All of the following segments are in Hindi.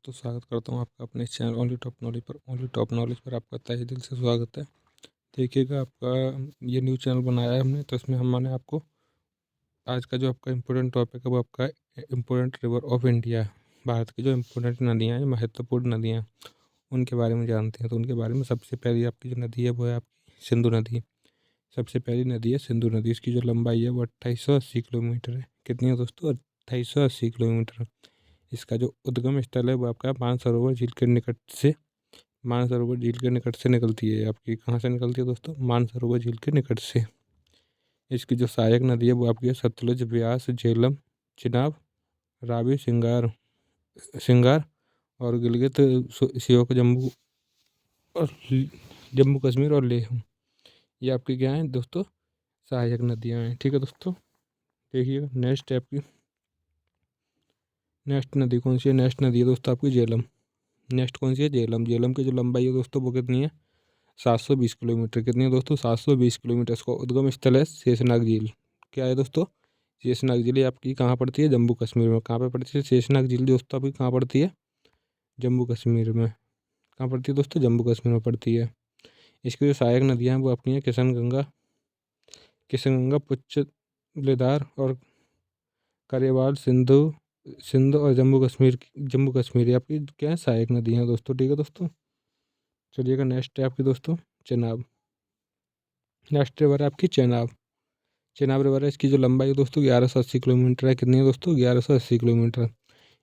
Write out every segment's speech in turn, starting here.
दोस्तों, स्वागत करता हूं आपका अपने चैनल ओनली टॉप नॉलेज पर आपका तहे दिल से स्वागत है। देखिएगा, आपका ये न्यू चैनल बनाया है हमने, तो इसमें हमने आपको आज का जो आपका इम्पोर्टेंट टॉपिक है वो आपका important river of India, Bharat की जो इम्पोर्टेंट नदियाँ हैं, महत्वपूर्ण नदियाँ, उनके बारे में जानते हैं। तो उनके बारे में सबसे पहली आपकी जो नदी है वो है आपकी सिंधु नदी। सबसे पहली नदी है सिंधु नदी। इसकी जो लंबाई है वो 2880 किलोमीटर है। कितनी है दोस्तों? 2880 किलोमीटर। इसका जो उद्गम स्थल है वो आपका मानसरोवर झील के निकट से निकलती है। आपकी कहाँ से निकलती है दोस्तों? मानसरोवर झील के निकट से। इसकी जो सहायक नदी है वो आपकी है सतलुज, ब्यास, झेलम, चिनाब, रावी, सिंगार और गिलगित, श्योक, और जम्मू कश्मीर और लेह। ये आपकी क्या है दोस्तों? सहायक नदियाँ हैं। ठीक है दोस्तों, देखिएगा नेक्स्ट नदी कौन सी है? नेक्स्ट नदी है दोस्तों आपकी झेलम। नेक्स्ट कौन सी है? झेलम। झेलम की जो लंबाई है दोस्तों वो कितनी है? 720 किलोमीटर। कितनी है दोस्तों? 720 किलोमीटर। इसका उद्गम स्थल है शेषनाग झील। क्या है दोस्तों? शेषनाग झील। आपकी कहाँ पड़ती है? जम्मू कश्मीर में। कहाँ पे पड़ती है शेषनाग झील दोस्तों? आपकी कहाँ पड़ती है? जम्मू कश्मीर में। कहाँ पड़ती है दोस्तों? जम्मू कश्मीर में पड़ती है। इसकी जो सहायक नदियाँ हैं वो अपनी है किशन गंगा, पुच्छ, लेदार और करेवाल, सिंध और जम्मू कश्मीर आपकी क्या है? सहायक नदियाँ हैं दोस्तों। ठीक है दोस्तों, चलिएगा नेक्स्ट है आपकी दोस्तों चेनाब। नेक्स्ट रिवर है आपकी चेनाब रिवर है। इसकी जो लंबाई है दोस्तों 1180 किलोमीटर है। कितनी है दोस्तों? 1180 किलोमीटर।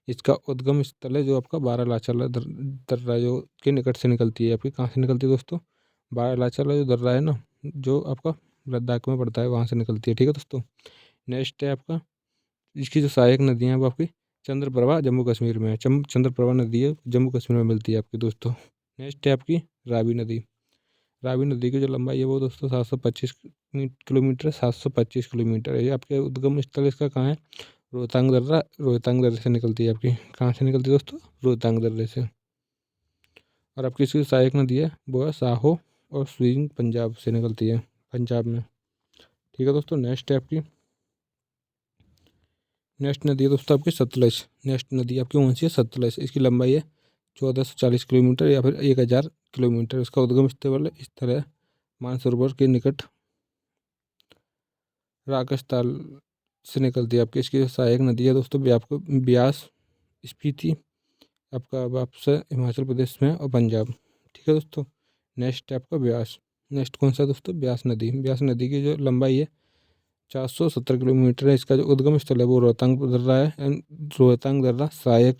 इसका उद्गम स्थल है जो आपका बारालाचाला दर्रा जो के निकट से निकलती है। आपकी कहाँ से निकलती है दोस्तों? बारालाचाला जो दर्रा है ना, जो आपका लद्दाख में पड़ता है, वहाँ से निकलती है। ठीक है दोस्तों, नेक्स्ट है आपका इसकी जो सहायक नदियाँ हैं वो आपकी चंद्रप्रभा जम्मू कश्मीर में है। चंद्रप्रभा नदी है, जम्मू कश्मीर में मिलती है आपकी दोस्तों। नेक्स्ट है आपकी रावी नदी। रावी नदी की जो लंबाई है वो दोस्तों 725 किलोमीटर, 725 किलोमीटर है। ये आपके उद्गम स्थल इसका कहाँ है? रोहतांग दर्रे से निकलती है। आपकी कहाँ से निकलती है दोस्तों? रोहतांग दर्रे से। और आपकी इसकी सहायक नदी है वो है साहो और स्विंग, पंजाब से निकलती है, पंजाब में। ठीक है दोस्तों, नेक्स्ट नदी है दोस्तों आपकी सतलज। नेक्स्ट नदी आपकी कौन सी है? सतलज। इसकी लंबाई है 1440 किलोमीटर या फिर 1000 किलोमीटर। इसका उद्गम स्थल है मानसरोवर के निकट राकसताल से निकलती है। आपकी इसकी जो सहायक नदी है दोस्तों आपको ब्यास, स्पीति, आपका वापस हिमाचल प्रदेश में और पंजाब। ठीक है दोस्तों, नेक्स्ट है आपका ब्यास। नेक्स्ट कौन सा दोस्तों? ब्यास नदी। ब्यास नदी की जो लंबाई है 470 किलोमीटर है। इसका जो उद्गम स्थल है वो रोहतांग दर्रा है। रोहतांग दर्रा सहायक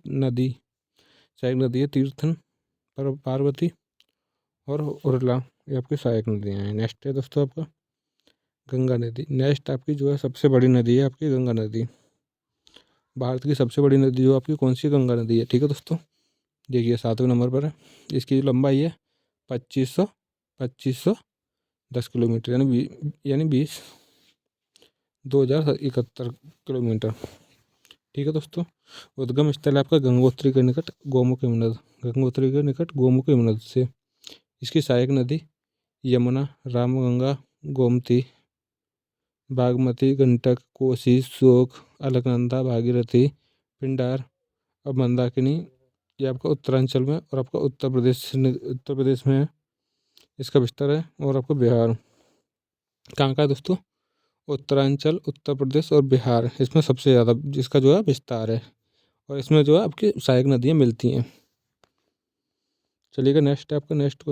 नदी सहायक नदी है तीर्थन, पार्वती और उरला। ये आपकी सहायक नदियाँ हैं। नेक्स्ट है दोस्तों आपका गंगा नदी। नेक्स्ट आपकी जो है सबसे बड़ी नदी है आपकी गंगा नदी। भारत की सबसे बड़ी नदी जो आपकी कौन सी? गंगा नदी है। ठीक है दोस्तों, देखिए 7वें नंबर पर है। इसकी जो लंबाई है 2510 किलोमीटर, यानी 2071 किलोमीटर। ठीक है दोस्तों, उद्गम स्थल है आपका गंगोत्री के निकट गोमुख यमुना से। इसकी सहायक नदी यमुना, रामगंगा, गोमती, बागमती, गंडक, कोसी, श्योक, अलकनंदा, भागीरथी, पिंडार और मंदाकिनी। ये आपका उत्तरांचल में और आपका उत्तर प्रदेश में है इसका विस्तार है। और आपका बिहार कहाँ का है दोस्तों? उत्तरांचल, उत्तर प्रदेश और बिहार, इसमें सबसे ज़्यादा जिसका जो है विस्तार है। और इसमें जो है आपकी सहायक नदियाँ मिलती हैं। चलिएगा नेक्स्ट है आपका नेक्स्ट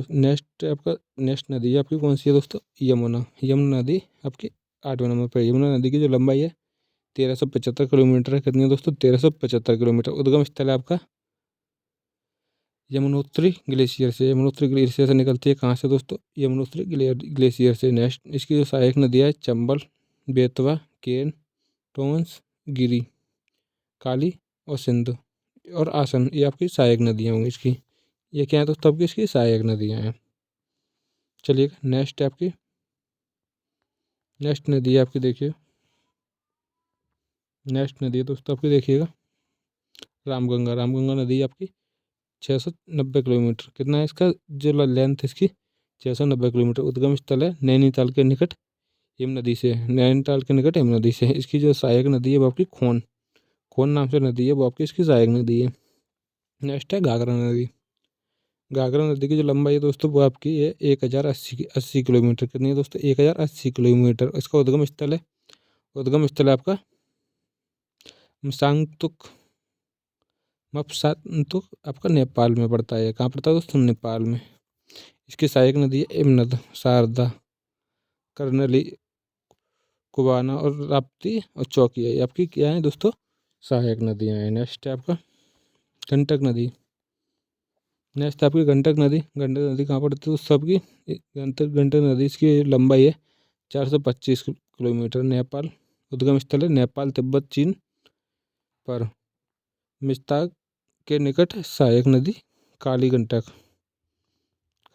नदी है आपकी कौन सी है दोस्तों? यमुना नदी आपकी 8वें नंबर पर। यमुना नदी की जो लंबाई है 1375 किलोमीटर है। कितनी है दोस्तों? 1375 किलोमीटर। उद्गम स्थल है आपका यमुनोत्री ग्लेशियर से निकलती है। कहाँ से दोस्तों? यमुनोत्री ग्लेशियर से। नेक्स्ट इसकी जो सहायक नदियाँ है चंबल, बेतवा, केन, टोंस, गिरी, काली और सिंधु और आसन। ये आपकी सहायक नदियाँ होंगी इसकी। ये क्या है दोस्तों? आपकी इसकी सहायक नदियाँ हैं। चलिए नेक्स्ट नदी है आपकी, देखिए नेक्स्ट नदी है दोस्तों आपकी, देखिएगा रामगंगा नदी आपकी 690 किलोमीटर। कितना है इसका जो लेंथ इसकी? 690 किलोमीटर। उद्गम स्थल है नैनीताल के निकट हिम नदी से। इसकी जो सहायक नदी है वो आपकी खोन नाम से नदी है वो आपकी इसकी सहायक नदी है। नेक्स्ट है घाघरा नदी। घाघरा नदी की जो लंबाई है दोस्तों वो आपकी है 1080 किलोमीटर। कितनी है दोस्तों? 1080 किलोमीटर। इसका उद्गम स्थल है आपका मसांगतुक मपसांतुक आपका नेपाल में पड़ता है। कहाँ पड़ता है दोस्तों? नेपाल में। इसकी सहायक नदी है इमनद, शारदा, कर्नली, कुबाना और राप्ती और चौकिया। ये आपकी क्या है दोस्तों? सहायक नदियाँ हैं। नेक्स्ट है आपका गंडक नदी। नेक्स्ट आपकी गंडक नदी। गंडक नदी कहाँ पड़ती है? सबकी गंडक नदी इसकी लंबाई है 425 किलोमीटर। नेपाल उद्गम स्थल है नेपाल, तिब्बत, चीन पर। मिस्ताक के निकट सहायक नदी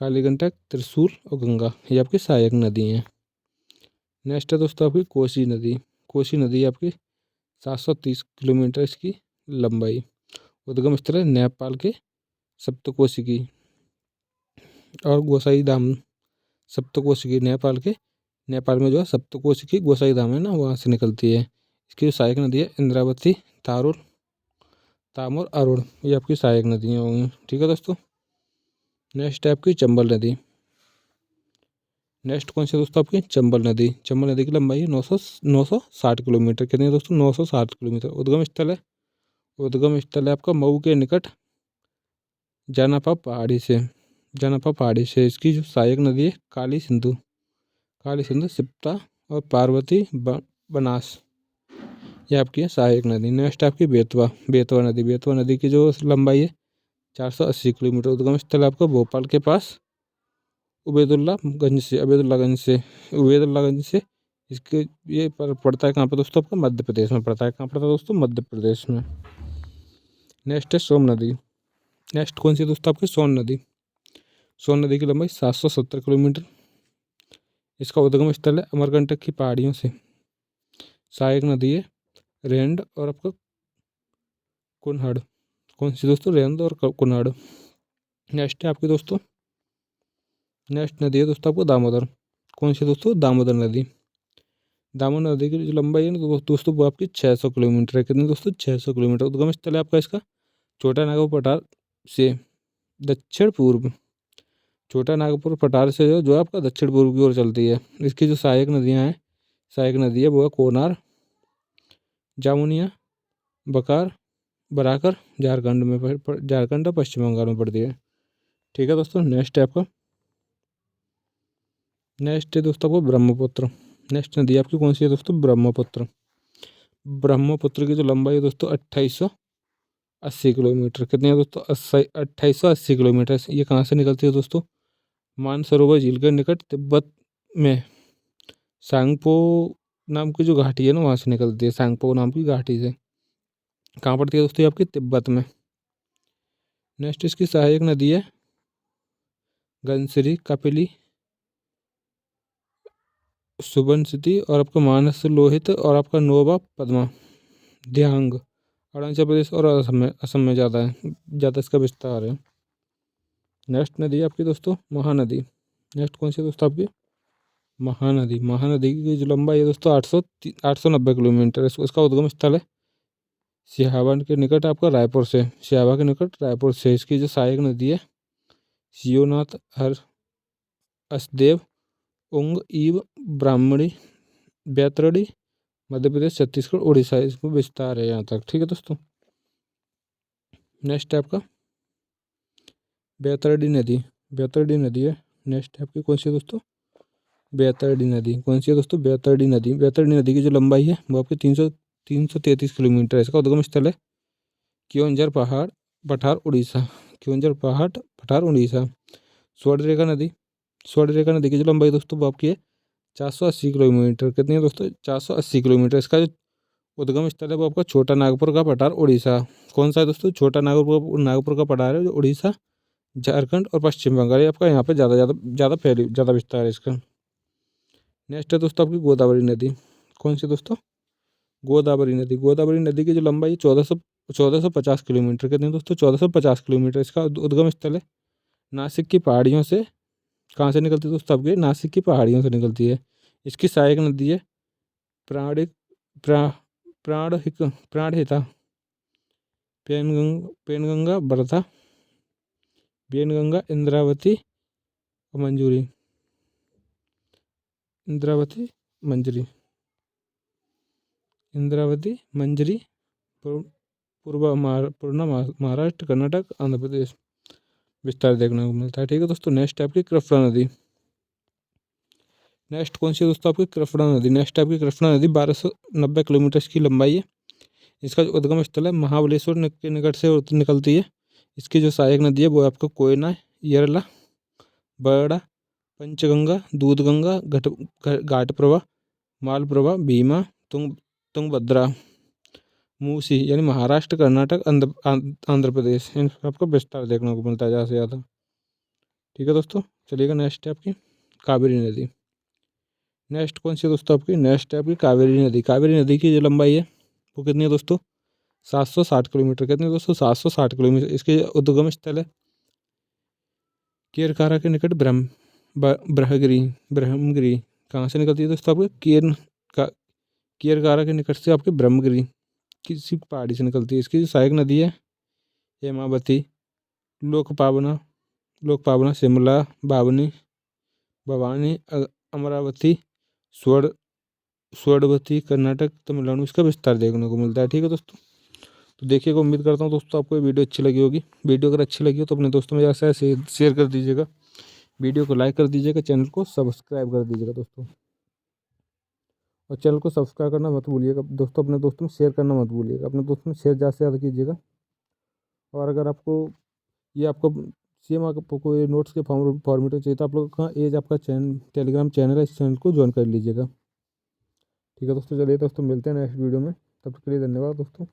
कालीगंडक, त्रिशूल और गंगा, ये आपकी सहायक नदी हैं। नेक्स्ट है दोस्तों आपकी कोसी नदी। कोसी नदी आपकी 730 किलोमीटर इसकी लंबाई। उद्गम स्थल है नेपाल के सप्तकोशिकी और गोसाई धाम। सप्तकोशिकी नेपाल में जो है सप्तकोशिकी गोसाई धाम है ना, वहाँ से निकलती है। इसकी जो सहायक नदी है इंद्रावती, तामोर, अरुण, ये आपकी सहायक नदियाँ होंगी। ठीक है दोस्तों। नेक्स्ट है आपकी चंबल नदी। नेक्स्ट कौन सी दोस्तों? आपकी चंबल नदी। चंबल नदी की लंबाई है 960 किलोमीटर। कितनी है दोस्तों? 960 किलोमीटर। उद्गम स्थल है आपका मऊ के निकट जानापा पहाड़ी से। इसकी जो सहायक नदी है काली सिंधु, सिप्ता और पार्वती बनास, ये आपकी है सहायक नदी। नेक्स्ट आपकी बेतवा नदी। बेतवा नदी की जो लंबाई है 480 किलोमीटर। उद्गम स्थल आपका भोपाल के पास उबैदुल्लागंज से। इसके ये पड़ता है कहाँ पर दोस्तों? आपका मध्य प्रदेश में पड़ता है। कहाँ पड़ता है दोस्तों? मध्य प्रदेश में। नेक्स्ट है सोन नदी। नेक्स्ट कौन सी दोस्तों? आपकी सोन नदी। सोन नदी की लंबाई 770 किलोमीटर। इसका उद्गम स्थल है अमरकंटक की पहाड़ियों से। सहायक नदी है रेंड और आपका कुनहड़। कौन सी दोस्तों? रेंद और कुनहड़। नेक्स्ट है आपकी दोस्तों, नेक्स्ट नदी है दोस्तों आपको दामोदर। कौन सी दोस्तों? दामोदर नदी। दामोदर नदी की जो लंबाई है ना दोस्तों वो आपकी 600 किलोमीटर है। कितनी दोस्तों? 600 किलोमीटर। उद्गम स्थल है आपका इसका छोटा नागपुर पठार से दक्षिण पूर्व। छोटा नागपुर पठार से जो आपका दक्षिण पूर्व की ओर चलती है। इसकी जो सहायक नदी है वो है कोनार, जामुनिया, बराकर, झारखंड और पश्चिम बंगाल में पड़ती है। ठीक है दोस्तों। नेक्स्ट है आपका आपको ब्रह्मपुत्र। नेक्स्ट नदी आपकी कौन सी है दोस्तों? ब्रह्मपुत्र। ब्रह्मपुत्र की जो लंबाई है दोस्तों 2880 किलोमीटर। कितनी है दोस्तों? 2880 किलोमीटर। ये कहाँ से निकलती है दोस्तों? मानसरोवर झील के निकट तिब्बत में सांगपो नाम की जो घाटी है ना, वहाँ से निकलती है। सांगपो नाम की घाटी से। कहाँ पड़ती है दोस्तों? आपकी तिब्बत में। नेक्स्ट इसकी सहायक नदी है घनश्री, कपिली, सुबनसिटी और आपका मानस लोहित और आपका नोवा पद्मा, ध्यांग। अरुणाचल प्रदेश और असम में ज़्यादा इसका विस्तार है। नेक्स्ट नदी है आपकी दोस्तों महानदी। नेक्स्ट कौन सी दोस्तों? आपकी महानदी की जो लंबाई है दोस्तों 890 किलोमीटर। इसका उद्गम स्थल है सिहावा के निकट रायपुर से। इसकी जो सहायक नदी है शिवनाथ, हर, असदेव, उंग, ईव, ब्राह्मणी, बैतरणी, मध्य प्रदेश, छत्तीसगढ़, उड़ीसा, इसमें विस्तार है यहाँ तक। ठीक है दोस्तों। नेक्स्ट है आपका बैतरणी नदी है। नेक्स्ट है आपकी कौन सी दोस्तों? बैतरणी नदी। कौन सी है दोस्तों? बैतरणी नदी की जो लंबाई है वो आपकी 333 किलोमीटर है। इसका उद्गम स्थल है क्योंझर पठार, उड़ीसा। स्वर्णरेखा नदी की जो लंबाई दोस्तों वो आपकी है 480 किलोमीटर। कितनी है दोस्तों? 480 किलोमीटर। इसका जो उद्गम स्थल है वो आपका छोटा नागपुर का पठार, उड़ीसा। कौन सा है दोस्तों? छोटा नागपुर का पठार है जो उड़ीसा, झारखंड और पश्चिम बंगाल, आपका यहाँ पे ज़्यादा विस्तार है इसका। नेक्स्ट है दोस्तों आपकी गोदावरी नदी। कौन सी दोस्तों? गोदावरी नदी की जो लंबाई है 1450 किलोमीटर। कितनी है दोस्तों? 1450 किलोमीटर। इसका उद्गम स्थल है नासिक की पहाड़ियों से। कहाँ से निकलती है दोस्तों? आपके नासिक की पहाड़ियों से निकलती है। इसकी सहायक नदी है प्राणहिता, पेनगंगा, वर्धा, वेनगंगा, इंद्रावती और मंजूरी, इंद्रावती मंजरी, इंद्रावती मंजरी, पूर्णा महाराष्ट्र, कर्नाटक, आंध्र प्रदेश विस्तार देखने को मिलता है। ठीक है दोस्तों, नेक्स्ट है आपकी कृष्णा नदी। नेक्स्ट कौन सी है दोस्तों आपकी कृष्णा नदी। नेक्स्ट है आपकी कृष्णा नदी 1290 किलोमीटर की लंबाई है। इसका जो उद्गम स्थल है महाबलेश्वर के निकट से निकलती है। इसकी जो सहायक नदी है वो आपका कोयना, यरला, बड़ा, पंचगंगा, दूधगंगा, घाटप्रभा, मालप्रभा, भीमा, तुंगभद्रा, मूसी यानी महाराष्ट्र, कर्नाटक, आंध्र प्रदेश, इन सबका विस्तार देखने को मिलता है ज़्यादा से ज़्यादा। ठीक है दोस्तों, चलिएगा नेक्स्ट है आपकी कावेरी नदी। नेक्स्ट कौन सी है दोस्तों आपकी, नेक्स्ट है आपकी कावेरी नदी। कावेरी नदी की जो लंबाई है वो कितनी है दोस्तों, 760 किलोमीटर। कितनी है दोस्तों, 760 किलोमीटर। इसके उद्गम स्थल है केरकारा के निकट ब्रह्मगिरी। कहाँ से निकलती है दोस्तों आपके केरकारा के निकट से आपके ब्रह्मगिरी किसी पहाड़ी से निकलती है। इसकी जो सहायक नदी है हेमावती, लोकपावना, शिमला, भवानी, अमरावती, स्वर्णवती, कर्नाटक, तमिलनाडु इसका विस्तार देखने को मिलता है। ठीक है दोस्तों, तो देखिएगा, उम्मीद करता हूँ दोस्तों आपको ये वीडियो अच्छी लगी होगी। वीडियो अगर अच्छी लगी हो तो अपने दोस्तों में जैसा है शेयर कर दीजिएगा, वीडियो को लाइक कर दीजिएगा, चैनल को सब्सक्राइब कर दीजिएगा दोस्तों। और चैनल को सब्सक्राइब करना मत भूलिएगा दोस्तों, अपने दोस्तों में शेयर करना मत भूलिएगा, अपने दोस्तों में शेयर ज़्यादा से ज़्यादा कीजिएगा। और अगर आपको सेम आपको कोई नोट्स के फॉर्मेट में चाहिए तो आप लोग का एज आपका टेलीग्राम चैनल है, इस चैनल को ज्वाइन कर लीजिएगा। ठीक है दोस्तों, चलिए दोस्तों मिलते हैं नेक्स्ट वीडियो में, तब तक के लिए धन्यवाद दोस्तों।